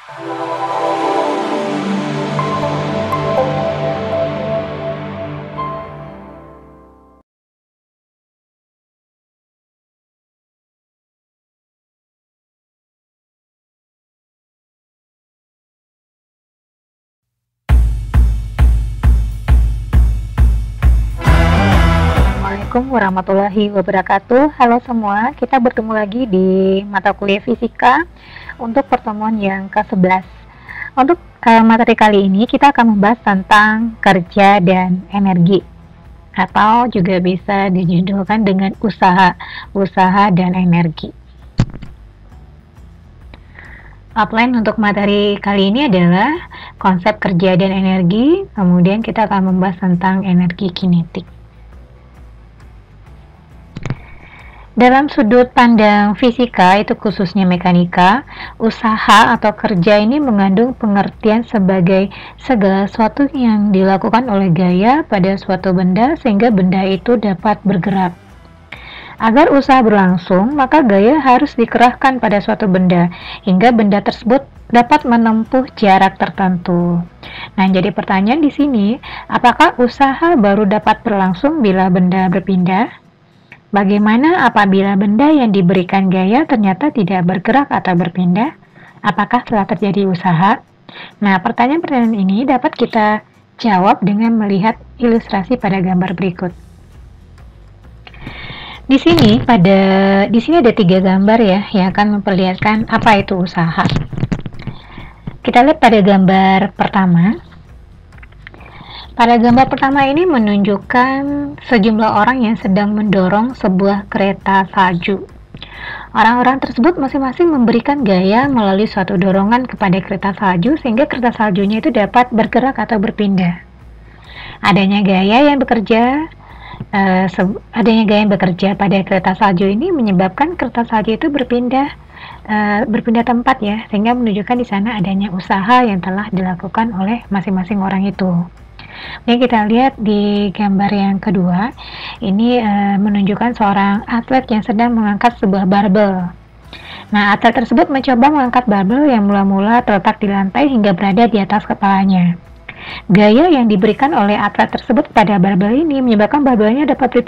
Assalamualaikum warahmatullahi wabarakatuh. Halo semua, kita bertemu lagi di mata kuliah fisika untuk pertemuan yang ke-11. Untuk materi kali ini kita akan membahas tentang kerja dan energi, atau juga bisa dijudulkan dengan usaha dan energi. Outline untuk materi kali ini adalah konsep kerja dan energi, kemudian kita akan membahas tentang energi kinetik. Dalam sudut pandang fisika, itu khususnya mekanika, usaha atau kerja ini mengandung pengertian sebagai segala sesuatu yang dilakukan oleh gaya pada suatu benda sehingga benda itu dapat bergerak. Agar usaha berlangsung, maka gaya harus dikerahkan pada suatu benda hingga benda tersebut dapat menempuh jarak tertentu. Nah, jadi pertanyaan di sini, apakah usaha baru dapat berlangsung bila benda berpindah? Bagaimana apabila benda yang diberikan gaya ternyata tidak bergerak atau berpindah? Apakah telah terjadi usaha? Nah, pertanyaan-pertanyaan ini dapat kita jawab dengan melihat ilustrasi pada gambar berikut. Di sini ada 3 gambar ya yang akan memperlihatkan apa itu usaha. Kita lihat pada gambar pertama. Pada gambar pertama ini menunjukkan sejumlah orang yang sedang mendorong sebuah kereta salju. Orang-orang tersebut masing-masing memberikan gaya melalui suatu dorongan kepada kereta salju sehingga kereta saljunya itu dapat bergerak atau berpindah. Adanya gaya yang bekerja pada kereta salju ini menyebabkan kereta salju itu berpindah tempat ya, sehingga menunjukkan di sana adanya usaha yang telah dilakukan oleh masing-masing orang itu. Ini kita lihat di gambar yang kedua, ini menunjukkan seorang atlet yang sedang mengangkat sebuah barbel. Nah, atlet tersebut mencoba mengangkat barbel yang mula-mula terletak di lantai hingga berada di atas kepalanya. Gaya yang diberikan oleh atlet tersebut pada barbel ini menyebabkan barbelnya dapat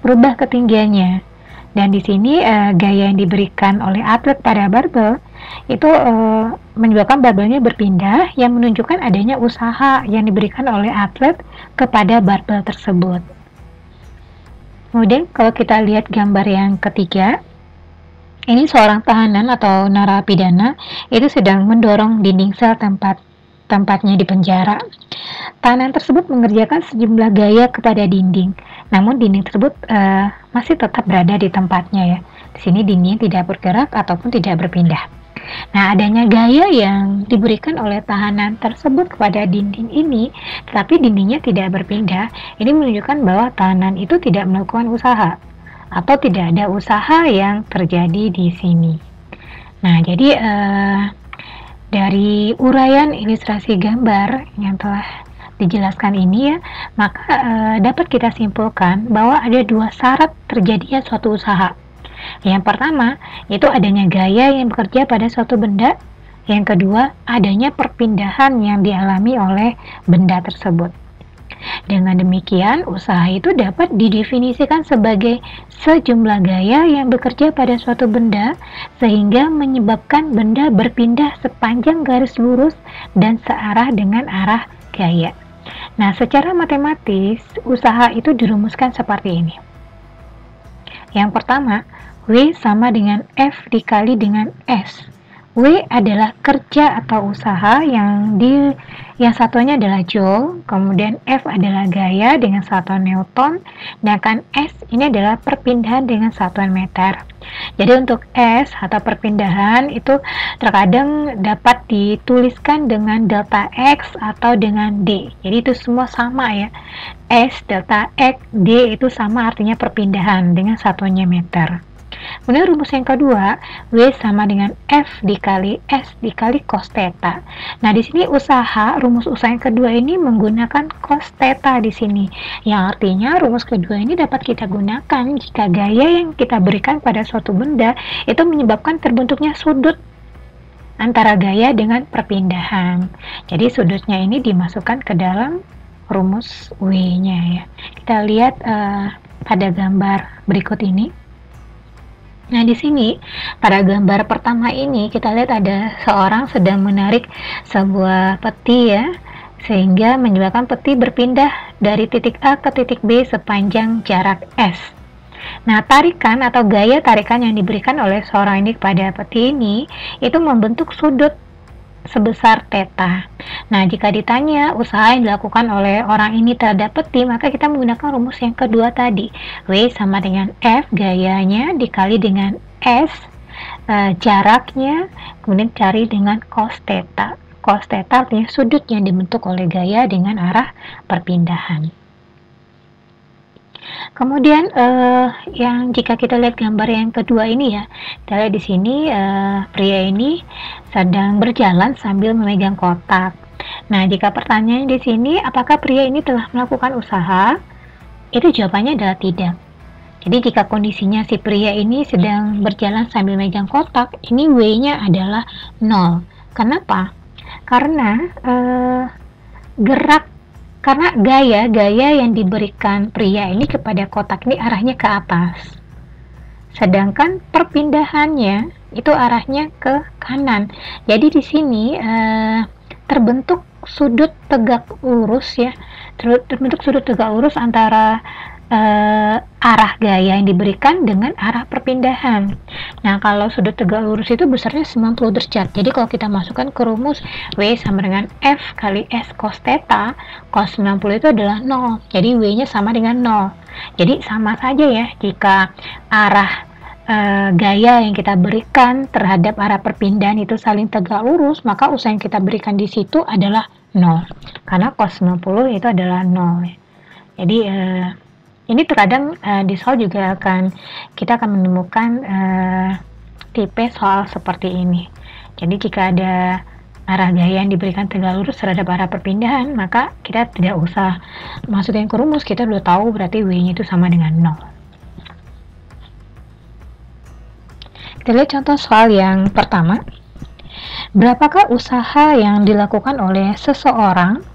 berubah ketinggiannya. Dan di sini gaya yang diberikan oleh atlet pada barbel itu menyebabkan barbelnya berpindah, yang menunjukkan adanya usaha yang diberikan oleh atlet kepada barbel tersebut. Kemudian kalau kita lihat gambar yang ketiga, ini seorang tahanan atau narapidana itu sedang mendorong dinding sel tempatnya di penjara. Tahanan tersebut mengerjakan sejumlah gaya kepada dinding, namun dinding tersebut masih tetap berada di tempatnya ya. Di sini dindingnya tidak bergerak ataupun tidak berpindah. Nah, adanya gaya yang diberikan oleh tahanan tersebut kepada dinding ini, tetapi dindingnya tidak berpindah, ini menunjukkan bahwa tahanan itu tidak melakukan usaha atau tidak ada usaha yang terjadi di sini. Nah, jadi dari uraian ilustrasi gambar yang telah dijelaskan ini ya, maka dapat kita simpulkan bahwa ada 2 syarat terjadinya suatu usaha. Yang pertama, itu adanya gaya yang bekerja pada suatu benda. Yang kedua, adanya perpindahan yang dialami oleh benda tersebut. Dengan demikian, usaha itu dapat didefinisikan sebagai sejumlah gaya yang bekerja pada suatu benda sehingga menyebabkan benda berpindah sepanjang garis lurus dan searah dengan arah gaya. Nah, secara matematis, usaha itu dirumuskan seperti ini. Yang pertama, W sama dengan F dikali dengan S. W adalah kerja atau usaha yang satuannya adalah joule, kemudian F adalah gaya dengan satuan Newton, sedangkan S ini adalah perpindahan dengan satuan meter. Jadi untuk S atau perpindahan itu terkadang dapat dituliskan dengan delta X atau dengan D. Jadi itu semua sama ya. S, delta X, D itu sama, artinya perpindahan dengan satuannya meter. Kemudian rumus yang kedua, W sama dengan F dikali S dikali cos theta. Nah, di sini rumus usaha yang kedua ini menggunakan cos theta di sini. Yang artinya rumus kedua ini dapat kita gunakan jika gaya yang kita berikan pada suatu benda itu menyebabkan terbentuknya sudut antara gaya dengan perpindahan. Jadi sudutnya ini dimasukkan ke dalam rumus W-nya ya. Kita lihat pada gambar berikut ini. Nah, di sini pada gambar pertama ini kita lihat ada seorang sedang menarik sebuah peti ya, sehingga menyebabkan peti berpindah dari titik A ke titik B sepanjang jarak S. Nah, tarikan atau gaya tarikan yang diberikan oleh seorang ini kepada peti ini itu membentuk sudut sebesar theta. Nah, jika ditanya usaha yang dilakukan oleh orang ini terhadap peti, maka kita menggunakan rumus yang kedua tadi. W sama dengan F gayanya dikali dengan S jaraknya, kemudian cari dengan cos theta. Cos theta artinya sudut yang dibentuk oleh gaya dengan arah perpindahan. Kemudian yang jika kita lihat gambar yang kedua ini ya, kita lihat di sini pria ini sedang berjalan sambil memegang kotak. Nah, jika pertanyaan di sini apakah pria ini telah melakukan usaha, itu jawabannya adalah tidak. Jadi jika kondisinya si pria ini sedang berjalan sambil memegang kotak, ini W-nya adalah 0. Kenapa? Karena karena gaya yang diberikan pria ini kepada kotak ini arahnya ke atas, sedangkan perpindahannya itu arahnya ke kanan. Jadi di sini terbentuk sudut tegak lurus ya, terbentuk sudut tegak lurus antara arah gaya yang diberikan dengan arah perpindahan. Nah, kalau sudut tegak lurus itu besarnya 90 derajat. Jadi kalau kita masukkan ke rumus W sama dengan F kali S cos theta, cos 90 itu adalah 0. Jadi W-nya sama dengan 0. Jadi sama saja ya, jika arah gaya yang kita berikan terhadap arah perpindahan itu saling tegak lurus, maka usaha yang kita berikan di situ adalah 0. Karena cos 90 itu adalah 0. Jadi ini terkadang di soal juga kita akan menemukan tipe soal seperti ini. Jadi jika ada arah gaya yang diberikan tegak lurus terhadap arah perpindahan, maka kita tidak usah masukin ke rumus, kita udah tahu berarti W-nya itu sama dengan 0. Kita lihat contoh soal yang pertama. Berapakah usaha yang dilakukan oleh seseorang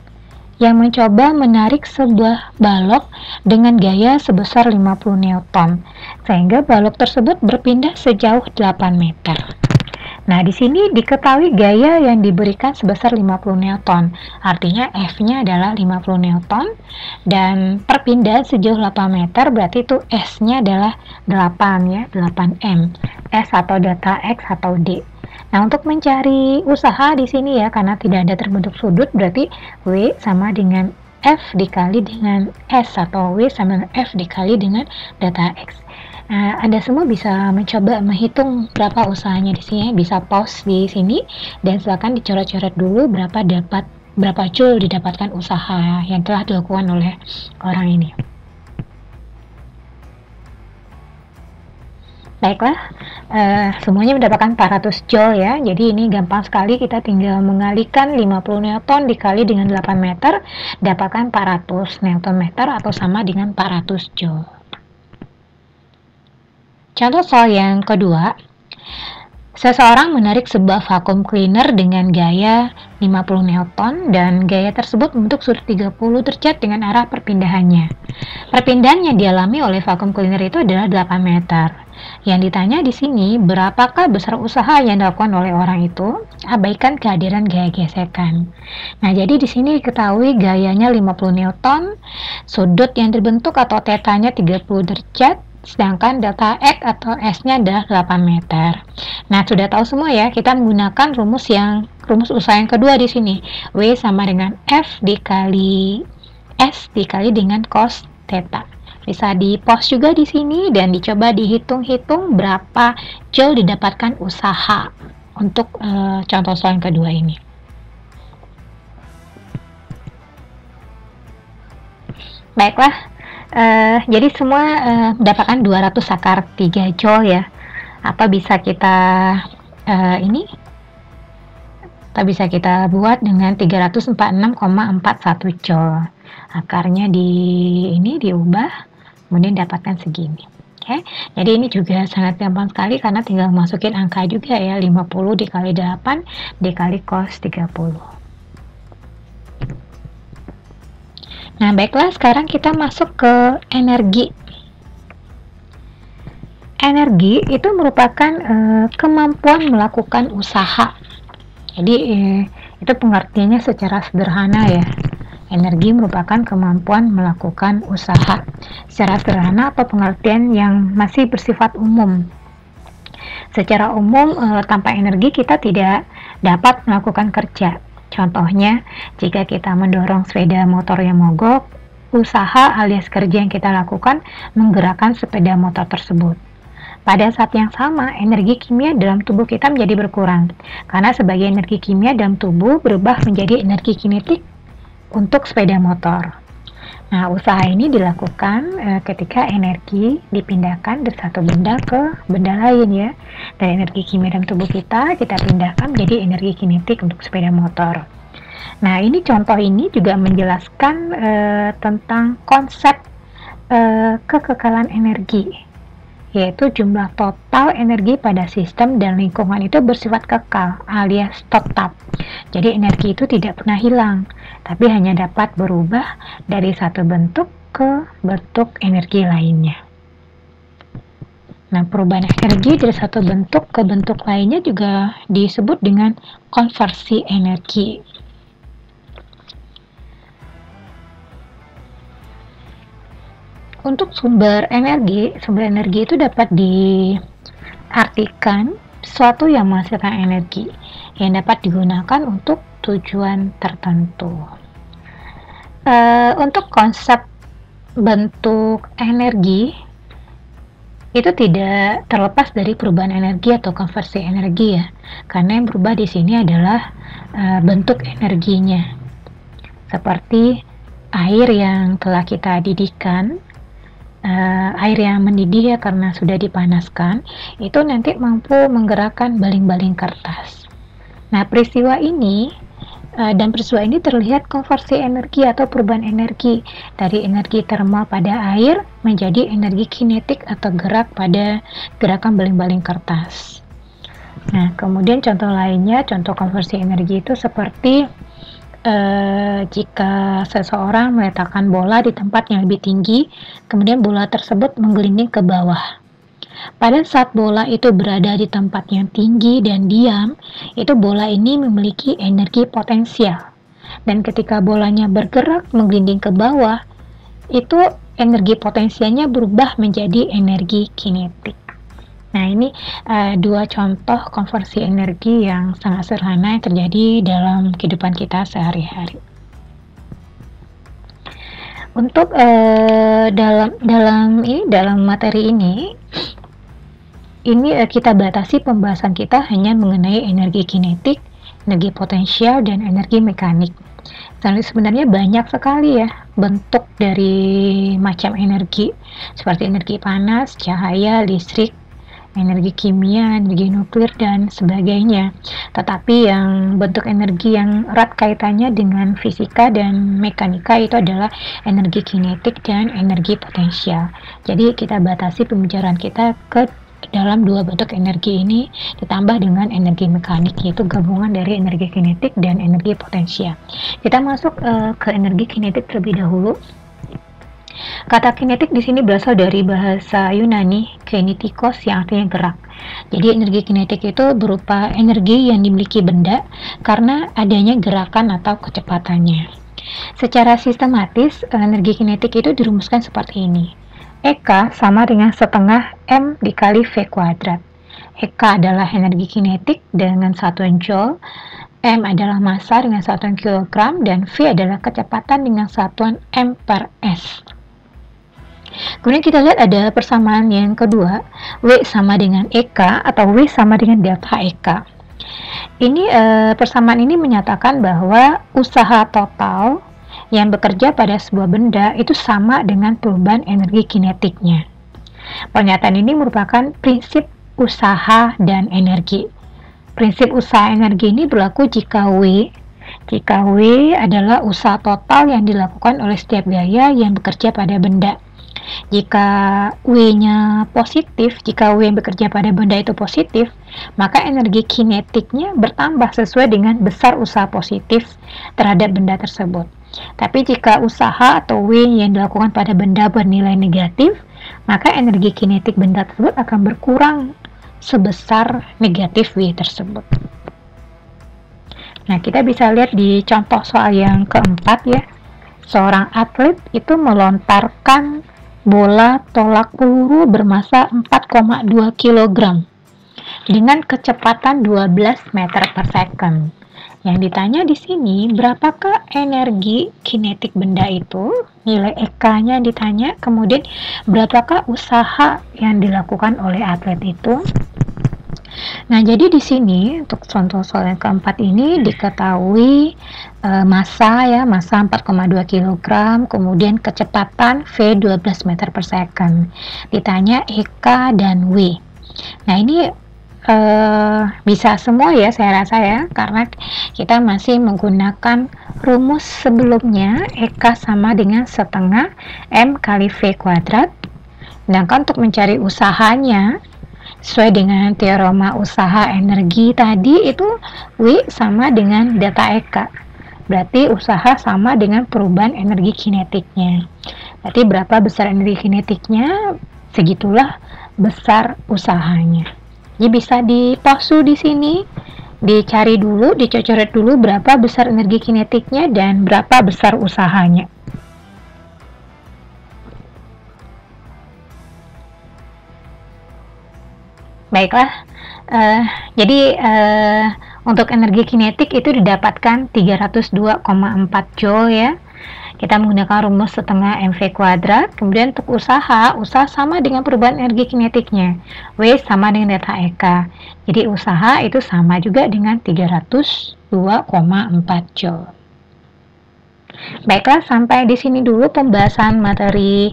yang mencoba menarik sebuah balok dengan gaya sebesar 50 Newton, sehingga balok tersebut berpindah sejauh 8 meter. Nah, di sini diketahui gaya yang diberikan sebesar 50 Newton, artinya F-nya adalah 50 Newton, dan perpindahan sejauh 8 meter, berarti itu S-nya adalah 8 ya, 8M, S atau data X atau D. Nah, untuk mencari usaha di sini ya, karena tidak ada terbentuk sudut, berarti W sama dengan F dikali dengan S, atau W sama dengan F dikali dengan data X. Nah, Anda semua bisa mencoba menghitung berapa usahanya di sini, bisa pause di sini dan silakan dicoret-coret dulu berapa joule didapatkan usaha yang telah dilakukan oleh orang ini. Baiklah, semuanya mendapatkan 400 joule ya. Jadi ini gampang sekali, kita tinggal mengalihkan 50 Newton dikali dengan 8 meter, dapatkan 400 Newton meter atau sama dengan 400 joule. Contoh soal yang kedua, seseorang menarik sebuah vacuum cleaner dengan gaya 50 Newton dan gaya tersebut membentuk sudut 30 derajat dengan arah perpindahannya. Perpindahan yang dialami oleh vacuum cleaner itu adalah 8 meter. Yang ditanya di sini, berapakah besar usaha yang dilakukan oleh orang itu? Abaikan kehadiran gaya gesekan. Nah, jadi di sini diketahui gayanya 50 Newton, sudut yang terbentuk atau tetanya 30 derajat, sedangkan delta X atau S-nya adalah 8 meter. Nah, sudah tahu semua ya, kita menggunakan rumus usaha yang kedua di sini. W sama dengan F dikali S dikali dengan cos theta. Bisa di-pause juga di sini dan dicoba dihitung-hitung berapa joule didapatkan usaha untuk contoh soal yang kedua ini. Baiklah, jadi semua mendapatkan 200 akar 3 joule ya. Apa bisa kita bisa kita buat dengan 346,41 joule. Akarnya diubah, kemudian dapatkan segini. Oke, jadi ini juga sangat gampang sekali karena tinggal masukin angka juga ya, 50 dikali 8 dikali cos 30. Nah, baiklah, sekarang kita masuk ke energi. Energi itu merupakan kemampuan melakukan usaha. Jadi itu pengertiannya secara sederhana ya. Energi merupakan kemampuan melakukan usaha. Secara sederhana atau pengertian yang masih bersifat umum. Secara umum, tanpa energi kita tidak dapat melakukan kerja. Contohnya, jika kita mendorong sepeda motor yang mogok, usaha alias kerja yang kita lakukan menggerakkan sepeda motor tersebut. Pada saat yang sama, energi kimia dalam tubuh kita menjadi berkurang, karena sebagai energi kimia dalam tubuh berubah menjadi energi kinetik untuk sepeda motor. Nah, usaha ini dilakukan ketika energi dipindahkan dari satu benda ke benda lain ya. Dari energi kimia dalam tubuh kita pindahkan menjadi energi kinetik untuk sepeda motor. Nah, ini contoh ini juga menjelaskan tentang konsep kekekalan energi, yaitu jumlah total energi pada sistem dan lingkungan itu bersifat kekal alias tetap. Jadi energi itu tidak pernah hilang, tapi hanya dapat berubah dari satu bentuk ke bentuk energi lainnya. Nah, perubahan energi dari satu bentuk ke bentuk lainnya juga disebut dengan konversi energi. Untuk sumber energi itu dapat diartikan sesuatu yang menghasilkan energi yang dapat digunakan untuk tujuan tertentu. Untuk konsep bentuk energi itu tidak terlepas dari perubahan energi atau konversi energi ya, karena yang berubah di sini adalah bentuk energinya. Seperti air yang telah kita didihkan, air yang mendidih ya karena sudah dipanaskan, itu nanti mampu menggerakkan baling-baling kertas. Nah, peristiwa ini terlihat konversi energi atau perubahan energi dari energi termal pada air menjadi energi kinetik atau gerak pada gerakan baling-baling kertas. Nah, kemudian contoh lainnya, contoh konversi energi itu seperti jika seseorang meletakkan bola di tempat yang lebih tinggi, kemudian bola tersebut menggelinding ke bawah. Pada saat bola itu berada di tempat yang tinggi dan diam, itu bola ini memiliki energi potensial. Dan ketika bolanya bergerak menggelinding ke bawah, itu energi potensialnya berubah menjadi energi kinetik. Nah, ini dua contoh konversi energi yang sangat sederhana yang terjadi dalam kehidupan kita sehari-hari. Untuk dalam materi ini kita batasi pembahasan kita hanya mengenai energi kinetik, energi potensial, dan energi mekanik. Sebenarnya banyak sekali ya bentuk dari macam energi, seperti energi panas, cahaya, listrik, energi kimia, energi nuklir, dan sebagainya. Tetapi yang bentuk energi yang erat kaitannya dengan fisika dan mekanika itu adalah energi kinetik dan energi potensial. Jadi kita batasi pembicaraan kita ke dalam dua bentuk energi ini ditambah dengan energi mekanik, yaitu gabungan dari energi kinetik dan energi potensial. Kita masuk ke energi kinetik terlebih dahulu. Kata kinetik di sini berasal dari bahasa Yunani kinetikos yang artinya gerak. Jadi energi kinetik itu berupa energi yang dimiliki benda karena adanya gerakan atau kecepatannya. Secara sistematis, energi kinetik itu dirumuskan seperti ini. EK sama dengan setengah M dikali V kuadrat. EK adalah energi kinetik dengan satuan Joule, M adalah massa dengan satuan kilogram, dan V adalah kecepatan dengan satuan M per S. Kemudian kita lihat ada persamaan yang kedua, W sama dengan EK atau W sama dengan delta EK. Ini persamaan ini menyatakan bahwa usaha total yang bekerja pada sebuah benda itu sama dengan perubahan energi kinetiknya. Pernyataan ini merupakan prinsip usaha dan energi. Prinsip usaha energi ini berlaku jika W adalah usaha total yang dilakukan oleh setiap gaya yang bekerja pada benda. Jika W-nya positif, jika W yang bekerja pada benda itu positif, maka energi kinetiknya bertambah sesuai dengan besar usaha positif terhadap benda tersebut. Tapi jika usaha atau W yang dilakukan pada benda bernilai negatif, maka energi kinetik benda tersebut akan berkurang sebesar negatif W tersebut. Nah, kita bisa lihat di contoh soal yang keempat ya. Seorang atlet itu melontarkan bola tolak peluru bermassa 4,2 kg dengan kecepatan 12 meter per second. Yang ditanya di sini, berapakah energi kinetik benda itu? Nilai EK-nya ditanya, kemudian berapakah usaha yang dilakukan oleh atlet itu? Nah, jadi di sini untuk contoh soal yang keempat ini diketahui massa 4,2 kg, kemudian kecepatan V 12 meter per second. Ditanya EK dan W. Nah, ini bisa semua ya saya rasa ya, karena kita masih menggunakan rumus sebelumnya, EK sama dengan setengah M kali V kuadrat. Sedangkan untuk mencari usahanya, sesuai dengan teorema usaha energi tadi, itu W sama dengan delta EK. Berarti usaha sama dengan perubahan energi kinetiknya. Berarti berapa besar energi kinetiknya, segitulah besar usahanya. Jadi bisa dipause di sini, dicari dulu, dicoret dulu berapa besar energi kinetiknya dan berapa besar usahanya. Baiklah, jadi untuk energi kinetik itu didapatkan 302,4 Joule ya. Kita menggunakan rumus setengah MV kuadrat. Kemudian untuk usaha sama dengan perubahan energi kinetiknya. W sama dengan delta EK. Jadi usaha itu sama juga dengan 302,4 Joule. Baiklah, sampai di sini dulu pembahasan materi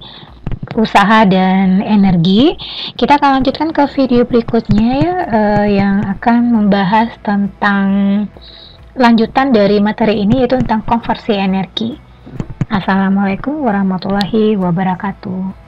usaha dan energi. Kita akan lanjutkan ke video berikutnya ya, yang akan membahas tentang lanjutan dari materi ini, yaitu tentang konversi energi. Assalamualaikum warahmatullahi wabarakatuh.